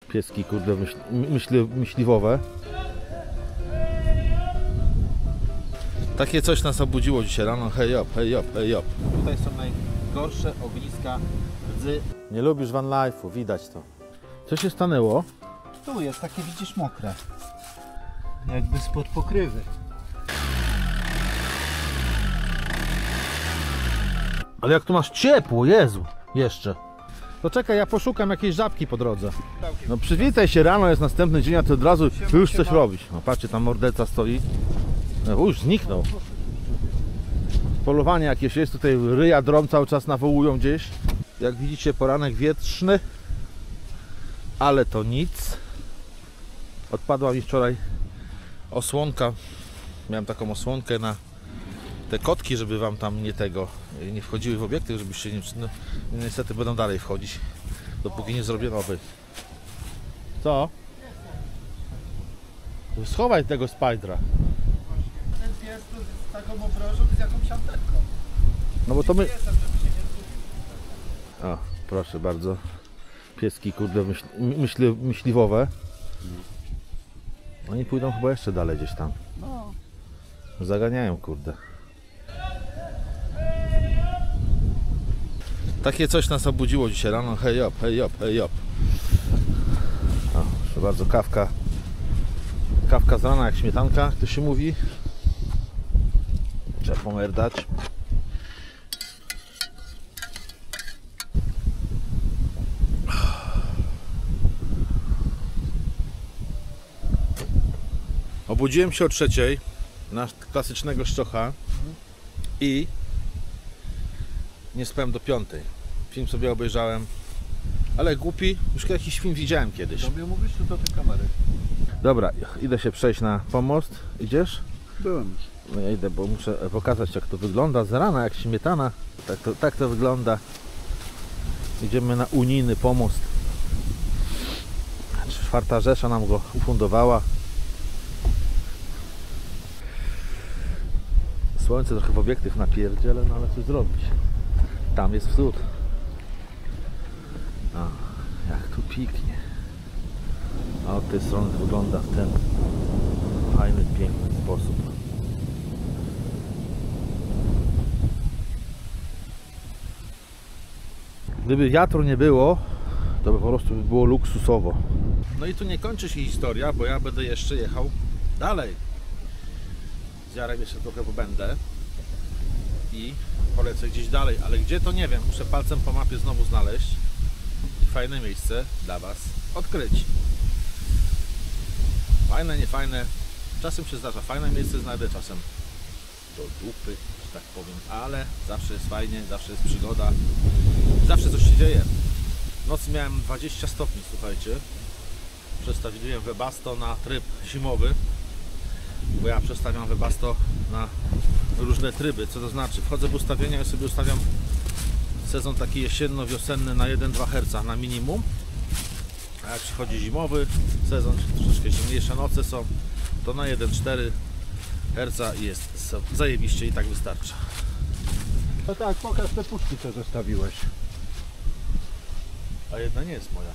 Pieski, kurde, myśliwowe. Takie coś nas obudziło dzisiaj rano. Hej op, hej op, hej op. Tutaj są najgorsze ogniska rdzy. Nie lubisz van life'u, widać to. Co się stanęło? Tu jest takie, widzisz, mokre. Jakby spod pokrywy. Ale jak tu masz ciepło, Jezu, jeszcze. To czekaj, ja poszukam jakiejś żabki po drodze. No przywitaj się, rano jest następny dzień, a ty od razu już coś robisz. No patrzcie, tam mordeca stoi. No już zniknął. Polowanie jakieś jest, tutaj ryja drom cały czas nawołują gdzieś. Jak widzicie, poranek wietrzny. Ale to nic. Odpadła mi wczoraj osłonka. Miałem taką osłonkę na te kotki, żeby wam tam nie wchodziły w obiektyw, żebyście nie... No, niestety będą dalej wchodzić, dopóki nie zrobię nowy. Co? Schowaj tego spajdra. Ten pies to z taką obrożą z jakąś antenką. No bo to my... O, proszę bardzo. Pieski, kurde, myśliwowe. Oni pójdą chyba jeszcze dalej gdzieś tam. No. Zaganiają, kurde. Takie coś nas obudziło dzisiaj rano. Hej op, hej op, hej op. O, proszę bardzo, kawka. Kawka z rana jak śmietanka, to się mówi. Trzeba pomerdać. Obudziłem się o 3:00 na klasycznego szczocha i nie spałem do 5:00. Film sobie obejrzałem, ale głupi, już jakiś film widziałem kiedyś. Do mnie mówisz, czy do tej kamery? Dobra, idę się przejść na pomost. Idziesz? Byłem już. No ja idę, bo muszę pokazać, jak to wygląda z rana, jak śmietana. Tak to wygląda. Idziemy na unijny pomost. 4. Rzesza nam go ufundowała. Słońce trochę w obiektyw napierdziele, no ale coś zrobić. Tam jest wschód. O, jak tu pięknie. A od tej strony to wygląda w ten fajny, piękny sposób. Gdyby wiatru nie było, to by po prostu było luksusowo. No i tu nie kończy się historia, bo ja będę jeszcze jechał dalej. Z Jarem jeszcze trochę pobędę i polecę gdzieś dalej, ale gdzie to nie wiem, muszę palcem po mapie znowu znaleźć i fajne miejsce dla Was odkryć. Fajne, niefajne, czasem się zdarza, fajne miejsce znajdę, czasem do dupy, że tak powiem, ale zawsze jest fajnie, zawsze jest przygoda, zawsze coś się dzieje. W nocy miałem 20 stopni, słuchajcie, przestawiłem Webasto na tryb zimowy, bo ja przestawiam Webasto na różne tryby, co to znaczy, wchodzę w ustawienia i sobie ustawiam sezon taki jesienno-wiosenny na 1-2 Hz na minimum, a jak przychodzi zimowy sezon, troszeczkę zimniejsze noce są, to na 1,4 Hz jest zajebiście i tak wystarcza. No tak, pokaż te puszki, co zostawiłeś. A jedna nie jest moja.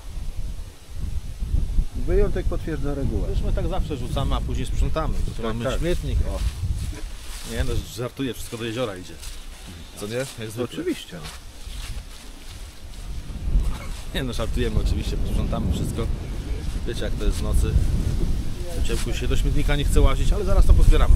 Wyjątek potwierdza regułę. Już my tak zawsze rzucamy, a później sprzątamy. Tu Tak, mamy tak. śmietnik, o. Nie no, żartuję, wszystko do jeziora idzie. Co nie? Jak zwykle. Oczywiście. Nie no, żartujemy oczywiście, posprzątamy wszystko. Wiecie jak to jest w nocy. W ciepłu się do śmietnika nie chce łazić, ale zaraz to pozbieramy.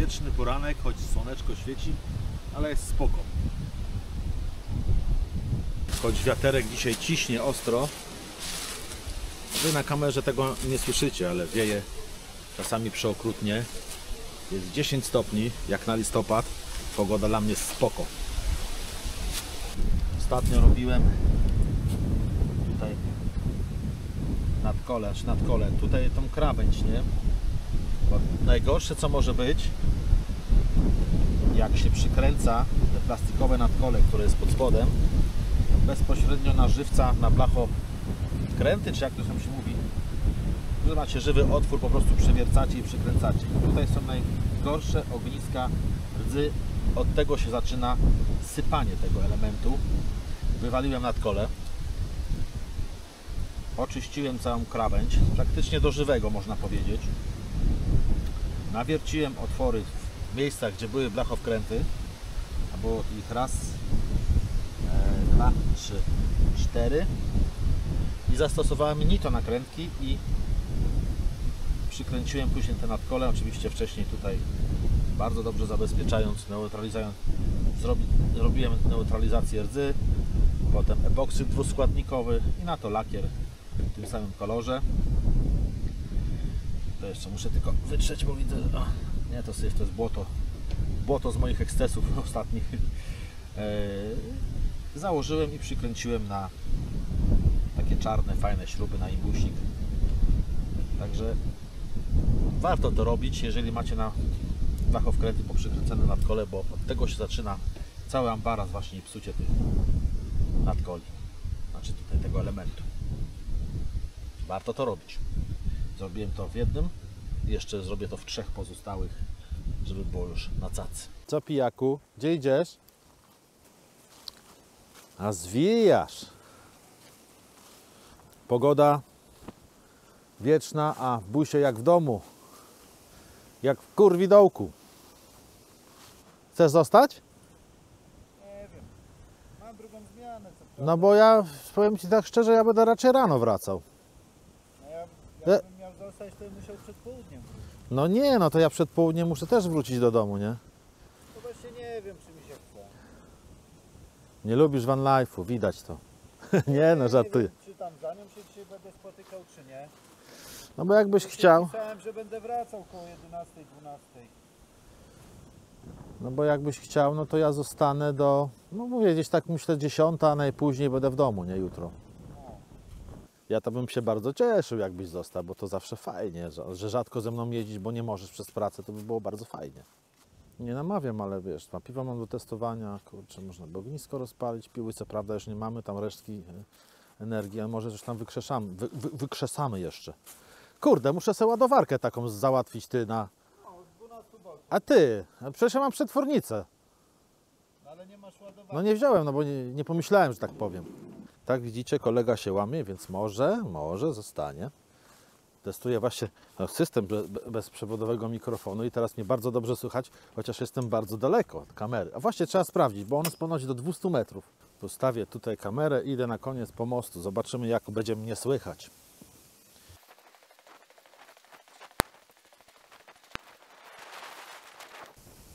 wieczny poranek, choć słoneczko świeci, ale jest spoko. Choć wiaterek dzisiaj ciśnie ostro, wy na kamerze tego nie słyszycie, ale wieje czasami przeokrutnie. Jest 10 stopni, jak na listopad. Pogoda dla mnie spoko. Ostatnio robiłem tutaj nadkole, tutaj tą krawędź, nie? Bo najgorsze co może być, jak się przykręca te plastikowe nadkole, które jest pod spodem, bezpośrednio na żywca, na blachowkręty, czy jak to tam się mówi, że macie żywy otwór, po prostu przewiercacie i przykręcacie. I tutaj są najgorsze ogniska rdzy. Od tego się zaczyna sypanie tego elementu. Wywaliłem nadkole, oczyściłem całą krawędź, praktycznie do żywego można powiedzieć. Nawierciłem otwory w miejscach, gdzie były blachowkręty, a było ich raz, 2, 3, 4 i zastosowałem nito nakrętki i przykręciłem później te nadkole, oczywiście wcześniej tutaj bardzo dobrze zabezpieczając, neutralizując, robiłem neutralizację rdzy, potem epoksyd dwuskładnikowy i na to lakier w tym samym kolorze. To jeszcze muszę tylko wytrzeć, bo widzę, nie, to jest błoto z moich ekscesów ostatnich. Założyłem i przykręciłem na takie czarne, fajne śruby na imbusik. Także warto to robić, jeżeli macie na blachowkręty poprzykręcone nadkole, bo od tego się zaczyna cały ambaras właśnie i psucie tych nadkoli, znaczy tutaj tego elementu. Warto to robić. Zrobiłem to w jednym, jeszcze zrobię to w 3 pozostałych, żeby było już na cacy. Co, pijaku? Gdzie idziesz? A zwijasz. Pogoda wieczna, a w busie jak w domu. Jak w kurwidołku. Chcesz zostać? Nie wiem. Mam drugą zmianę. Co prawda. No bo ja, powiem Ci tak szczerze, ja będę raczej rano wracał. No jakbym miał zostać, to bym musiał przed południem. No nie, no to ja przed południem muszę też wrócić do domu, nie? To właśnie nie wiem, czy mi się chce. Nie lubisz van life'u, widać to. Nie no, żartuję. Nie wiem, czy tam za nią się dzisiaj będę spotykał, czy nie. No bo jakbyś chciał, Myślałem, że będę wracał koło 11, 12. no bo jakbyś chciał, no to ja zostanę do, no mówię gdzieś tak myślę 10, a najpóźniej będę w domu, nie jutro. Ja to bym się bardzo cieszył, jakbyś został, bo to zawsze fajnie, że rzadko ze mną jeździć, bo nie możesz przez pracę, to by było bardzo fajnie. Nie namawiam, ale wiesz, piwa mam do testowania, kurczę, można by ognisko rozpalić, piły co prawda już nie mamy, tam resztki energii, a może coś tam wykrzesamy jeszcze. Kurde, muszę sobie ładowarkę taką załatwić ty na... No, 12 voltów. A ty, a przecież ja mam przetwornicę. No, ale nie masz ładowarki. No nie wziąłem, no bo nie pomyślałem, że tak powiem. Tak widzicie, kolega się łamie, więc może zostanie. Testuję właśnie system bezprzewodowego mikrofonu i teraz mnie bardzo dobrze słychać, chociaż jestem bardzo daleko od kamery. A właśnie trzeba sprawdzić, bo on jest ponoć do 200 metrów. Postawię tutaj kamerę, idę na koniec pomostu. Zobaczymy, jak będzie mnie słychać.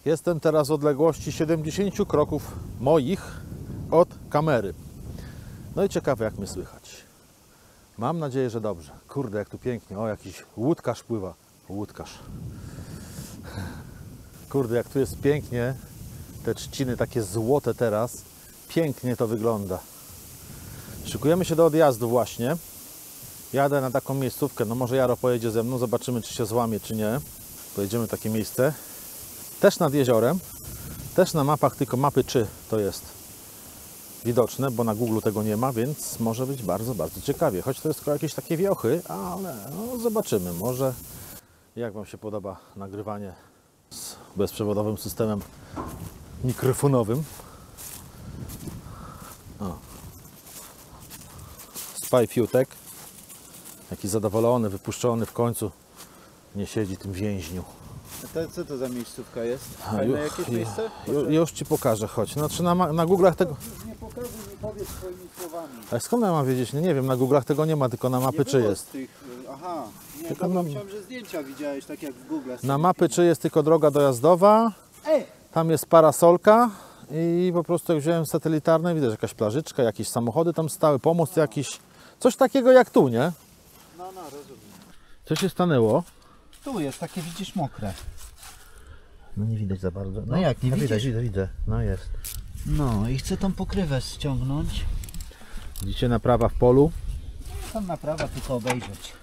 Jestem teraz w odległości 70 kroków moich od kamery. No i ciekawe, jak mnie słychać. Mam nadzieję, że dobrze. Kurde, jak tu pięknie. O, jakiś łódkarz pływa. Łódkarz. Kurde, jak tu jest pięknie. Te trzciny takie złote teraz. Pięknie to wygląda. Szykujemy się do odjazdu właśnie. Jadę na taką miejscówkę. No może Jaro pojedzie ze mną. Zobaczymy, czy się złamie, czy nie. Pojedziemy w takie miejsce. Też nad jeziorem. Też na mapach, tylko mapy czy to jest widoczne, bo na Google tego nie ma, więc może być bardzo, bardzo ciekawie. Choć to jest tylko jakieś takie wiochy, ale no, zobaczymy. Może jak Wam się podoba nagrywanie z bezprzewodowym systemem mikrofonowym. O. Spy Fiutek. Jaki zadowolony, wypuszczony w końcu. Nie siedzi tym więźniu. A co to za miejscówka jest? Fajne jakieś miejsce? Już Ci pokażę, chodź. Znaczy na Google'ach tego... Nie pokazuj, nie powiedz swoimi słowami. A skąd ja mam wiedzieć? Nie wiem, na Google'ach tego nie ma, tylko na mapy czy jest. Tych, aha, nie, Tylko na, Myślałem, że zdjęcia widziałeś, tak jak w Google. na mapy czy jest tylko droga dojazdowa, tam jest parasolka i po prostu jak wziąłem satelitarne, widać jakaś plażyczka, jakieś samochody tam stały, pomost jakiś, coś takiego jak tu, nie? No, rozumiem. Co się stanęło? Tu jest, takie widzisz mokre. No nie widać za bardzo. No jak, nie widzisz? Widzę. No jest. No i chcę tą pokrywę ściągnąć. Widzicie, naprawa w polu. Tam naprawa, tylko obejrzeć.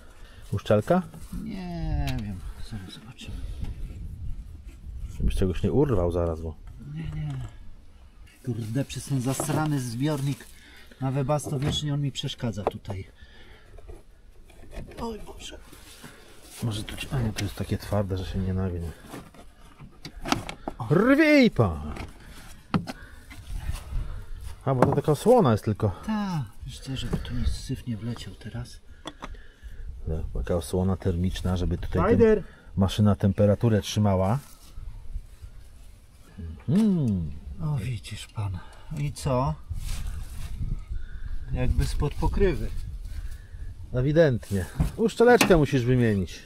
Uszczelka? Nie wiem, zaraz zobaczymy. Żebyś czegoś nie urwał zaraz, bo... Kurde, przez ten zasrany zbiornik na Webasto wiecznie on mi przeszkadza tutaj. Oj Boże. Może tu... A nie, to jest takie twarde, że się nie nawinie. Rwiej pan! A, bo to taka osłona jest tylko. Tak, jeszcze żeby tu nic syf nie wleciał teraz. Taka osłona termiczna, żeby tutaj ten, maszyna temperaturę trzymała. O widzisz pan. I co? Jakby spod pokrywy. Ewidentnie. Uszczeleczkę musisz wymienić.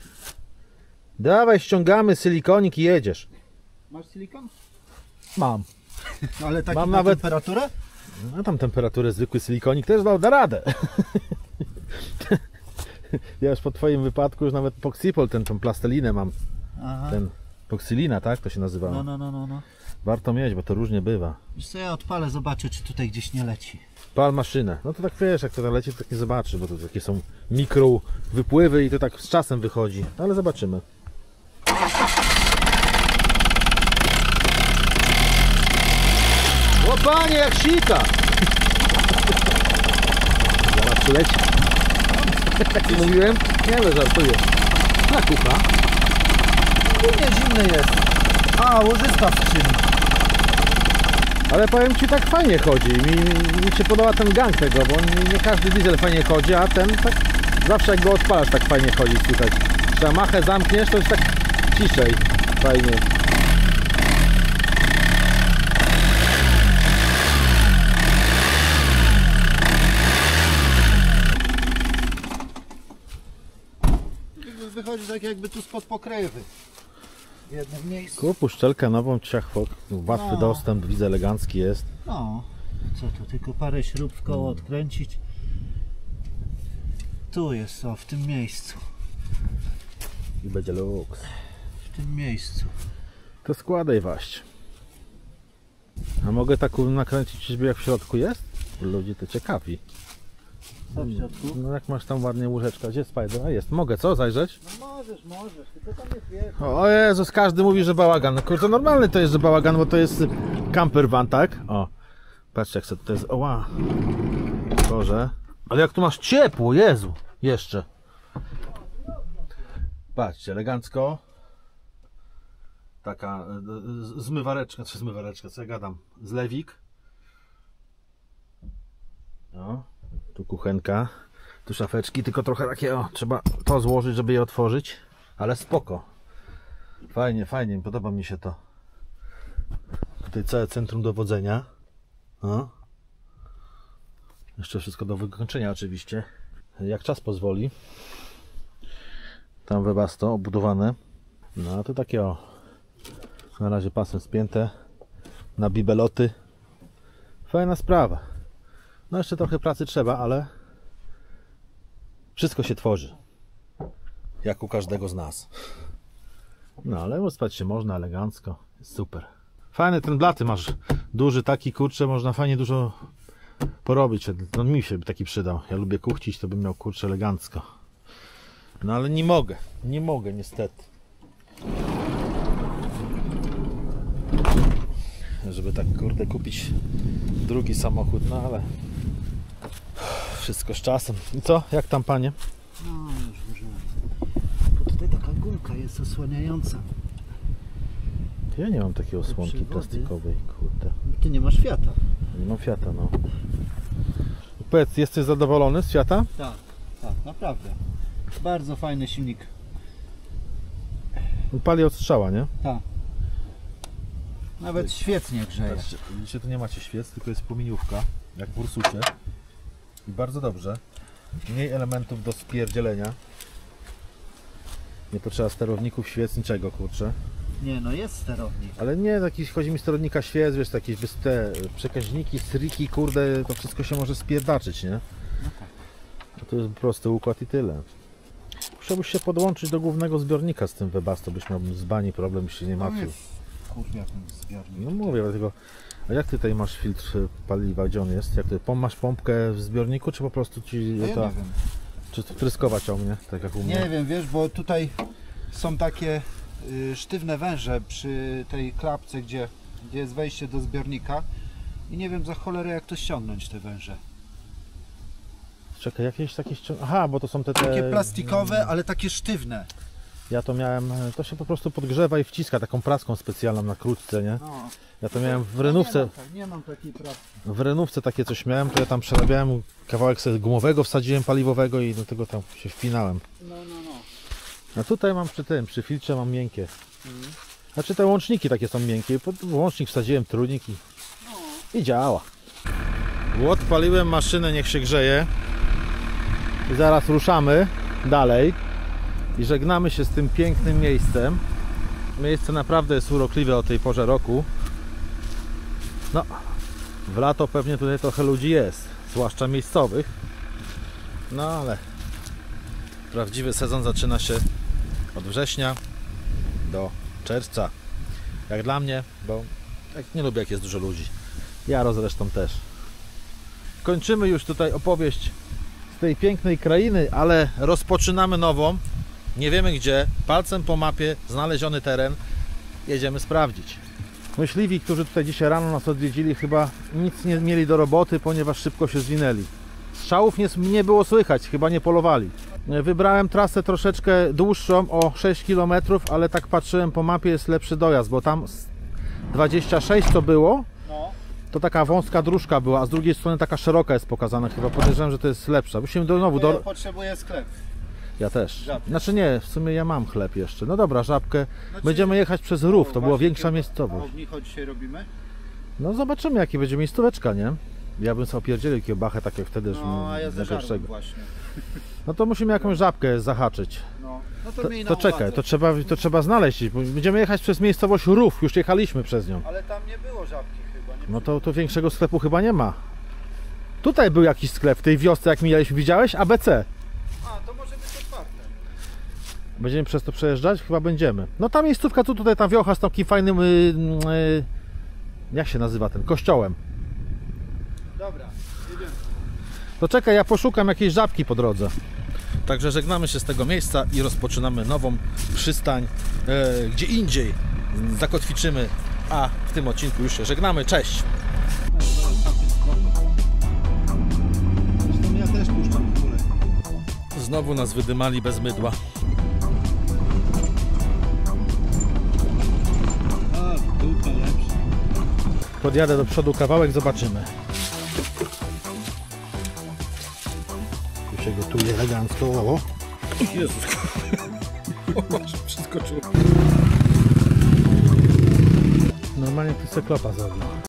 Dawaj, ściągamy silikonik i jedziesz. Masz silikon? Mam. Ale taki Mam na nawet temperaturę? No tam temperaturę zwykły silikonik też da radę. Ja już po twoim wypadku już nawet Poxipol, tą plastelinę mam. Aha. Ten Poxylina, tak to się nazywało. No. Warto mieć, bo to różnie bywa. Wiesz co, ja odpalę, zobaczę czy tutaj gdzieś nie leci. Pal maszynę. No to tak wiesz, jak to tam leci, to tak nie zobaczy, bo to takie są mikro wypływy i to tak z czasem wychodzi. Ale zobaczymy. O panie, jak sika! Zaraz przyleci. Jak ci mówiłem? Nie, ale żartuję. Na kucha. Nie, zimny jest. A, łożyska w skrzyni. Ale powiem ci, tak fajnie chodzi. Mi się podoba ten gang tego, bo nie każdy diesel fajnie chodzi, a ten tak zawsze jak go odpalasz, tak fajnie chodzi, słychać. Trzeba machę zamkniesz, to jest tak ciszej. Fajnie. Wychodzi tak jakby tu spod pokrywy. W jednym miejscu. Kup uszczelkę nową, ciachwok. Łatwy No. dostęp, widzę, elegancki jest. No, co tu, tylko parę śrub w koło odkręcić. Tu jest, o, w tym miejscu. I będzie luks. W tym miejscu. To składaj waść. A mogę taką nakręcić, żeby jak w środku jest? Ludzie to ciekawi. Co w środku? No jak masz tam ładnie łóżeczka, gdzie Spider? A jest, mogę co? Zajrzeć? No możesz, tylko tam jest wiesz. O Jezus, każdy mówi, że bałagan. No kurczę, normalny to jest, że bałagan, bo to jest camper van, tak? O, patrzcie jak sobie to jest, oła. Boże. Ale jak tu masz ciepło, Jezu. Jeszcze. Patrzcie, elegancko. Taka zmywareczka, czy zmywareczka, co ja gadam? Zlewik. O, tu kuchenka. Tu szafeczki, tylko trochę takie, o, trzeba to złożyć, żeby je otworzyć. Ale spoko. Fajnie, fajnie, podoba mi się to. Tutaj całe centrum dowodzenia. O. Jeszcze wszystko do wykończenia oczywiście. Jak czas pozwoli. Tam Webasto obudowane. No a to takie o. Na razie pasem spięte. Na bibeloty. Fajna sprawa. No jeszcze trochę pracy trzeba, ale wszystko się tworzy. Jak u każdego z nas. No ale spać się można elegancko. Jest super. Fajny ten blaty masz. Duży taki, kurczę, można fajnie dużo porobić. No mi się by taki przydał. Ja lubię kuchcić, to bym miał, kurczę, elegancko. No ale nie mogę. Nie mogę niestety. Żeby tak, kurde, kupić drugi samochód, no ale wszystko z czasem. I co? Jak tam, panie? No już włożyłem. Bo tutaj taka gumka jest osłaniająca. Ja nie mam takiej osłonki przewody. plastikowej, kurde. Ty nie masz Fiata. Nie mam Fiata, no. Powiedz, jesteś zadowolony z Fiata? Tak, naprawdę. Bardzo fajny silnik. Pali od strzała, nie? Tak. Nawet świetnie grzeje. Patrzcie, widzicie, tu nie macie świec, tylko jest płomieniówka, jak w Ursusie. I bardzo dobrze. Mniej elementów do spierdzielenia. Nie potrzeba sterowników, świec, niczego, kurczę. Nie, no jest sterownik. Ale nie, jakiś, chodzi mi sterownika świec, wiesz, jakieś te przekaźniki, striki, kurde, to wszystko się może spierdaczyć, nie? No tak. No to jest prosty układ i tyle. Musiałbyś się podłączyć do głównego zbiornika z tym Webasto, byś miał z bani problem, byś się nie martwił. Kurwa, ten zbiornik. No mówię, dlatego... A jak ty tutaj masz filtr paliwa, gdzie on jest? Jak ty, masz pompkę w zbiorniku, czy po prostu ci Ja nie ta... wiem. Czy tryskowa ciągnie, tak jak u mnie? Nie wiem, wiesz, bo tutaj są takie sztywne węże przy tej klapce, gdzie jest wejście do zbiornika i nie wiem za cholerę jak to ściągnąć te węże. Czekaj, jakieś takie Aha, bo to są te... Takie plastikowe, ale takie sztywne. Ja to miałem, to się po prostu podgrzewa i wciska taką praską specjalną na krótce, nie? No. Ja to miałem w renówce, Nie mam takiej pracy. w renówce takie coś miałem, to ja tam przerabiałem, kawałek sobie gumowego wsadziłem, paliwowego i do tego tam się wpinałem. No. A tutaj mam przy filtrze mam miękkie. Znaczy te łączniki takie są miękkie, pod łącznik wsadziłem trójnik i działa. Odpaliłem maszynę, niech się grzeje. I zaraz ruszamy dalej i żegnamy się z tym pięknym miejscem. Miejsce naprawdę jest urokliwe o tej porze roku. No, w lato pewnie tutaj trochę ludzi jest, zwłaszcza miejscowych. No ale prawdziwy sezon zaczyna się od września do czerwca. Jak dla mnie, bo nie lubię jak jest dużo ludzi. Jaro zresztą też. Kończymy już tutaj opowieść z tej pięknej krainy, ale rozpoczynamy nową. Nie wiemy gdzie, palcem po mapie, znaleziony teren. Jedziemy sprawdzić. Myśliwi, którzy tutaj dzisiaj rano nas odwiedzili, chyba nic nie mieli do roboty, ponieważ szybko się zwinęli. Strzałów nie było słychać, chyba nie polowali. Wybrałem trasę troszeczkę dłuższą, o 6 km, ale tak patrzyłem po mapie, jest lepszy dojazd, bo tam 26 to było, to taka wąska dróżka była, a z drugiej strony taka szeroka jest pokazana. Chyba podejrzewam, że to jest lepsza. Musimy znowu Ja potrzebuję sklep. Ja też. Żabkę. Znaczy nie, w sumie ja mam chleb jeszcze. No dobra, żabkę. Znaczy- Będziemy jechać przez rów, to była Właśnie większa kiełba- miejscowość. A ognicho dzisiaj robimy? No zobaczymy jaki będzie miejscóweczka, nie? Ja bym sobie opierdzielił kiełbachę tak jak wtedy, No, a ja z ze żarłem pierwszego. właśnie. No to musimy jakąś żabkę zahaczyć. No To, miej na to czekaj, uwadze. to trzeba znaleźć. Bo będziemy jechać przez miejscowość Rów, już jechaliśmy przez nią. Ale tam nie było żabki chyba. Nie No to większego sklepu chyba nie ma. Tutaj był jakiś sklep w tej wiosce, jak mijaliśmy, widziałeś? ABC. A, to może być otwarte. Będziemy przez to przejeżdżać? Chyba będziemy. No ta miejscówka tutaj, ta wiocha z takim fajnym, jak się nazywa ten, kościołem. Dobra, jedziemy. To czekaj, ja poszukam jakiejś żabki po drodze. Także żegnamy się z tego miejsca i rozpoczynamy nową przystań gdzie indziej. Zakotwiczymy, a w tym odcinku już się żegnamy. Cześć! Zresztą ja też puszczam w ogóle. Znowu nas wydymali bez mydła. A, dupa lepsza. Podjadę do przodu kawałek, zobaczymy. Tu się gotuje elegancko. O! Jezus! Przeskoczył. Normalnie tu seklopa zrobił.